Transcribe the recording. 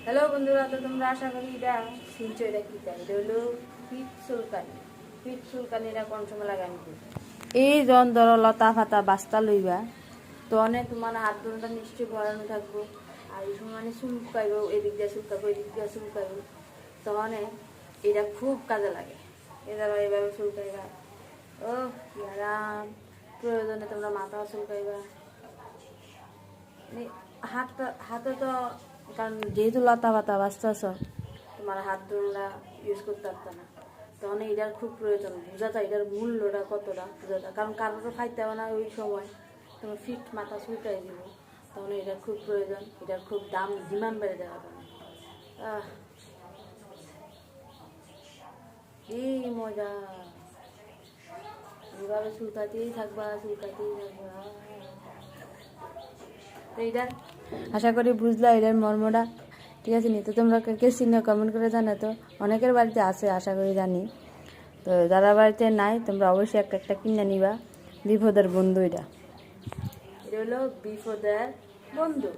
Hello বন্ধুরা, তো তোমরা আশা করি এটা শুনছো। এটা কি তাই? এটা হলো পিঠ চুলকানি। এটা কোন সময় লাগানি এই জন ধরো লতা ফাতা বাস্তা লইবা, তো অনেক তোমার হাত দুটা নিশ্চয়ই ভরানো থাকবো। আর এই সময় মানে চুলকাইব, এদিক দিয়ে চুলকাবো, এদিক দিয়ে চুলকাইব, তখন এটা খুব কাজে লাগে। এবার এইভাবে চুলকাইবা, ও কি আরাম। প্রয়োজনে তোমরা মাথাও চুলকাইবা। হাতে তো, কারণ যেহেতু লতা পাতা বাঁচতেছ, তোমার হাত তোমরা ইউজ করতে পারতো না, তখন এটার খুব প্রয়োজন। বোঝা যায় এটার মূল্যটা কতটা, বোঝা যায়। কারণ কারোর খাইতে হবে না ওই সময়, তোমার ফিট মাথা চুলকাই দিব, তখন এটার খুব প্রয়োজন। এটার খুব দাম, ডিমান্ড বেড়ে যাবে। কি মজা! এভাবে চুলকাতেই থাকবা, চুলকাতেই থাকবা। তো এটার আশা করি বুঝলা এটার মর্মটা, ঠিক আছে নি? তো তোমরা কে চিনে কমেন্ট করে জানাতো। অনেকের বাড়িতে আছে আশা করি, জানি। তো যারা বাড়িতে নাই, তোমরা অবশ্যই একটা একটা কিনে নিবা। বিপদের বন্ধু এটা, এটা হলো বিপদের বন্ধু।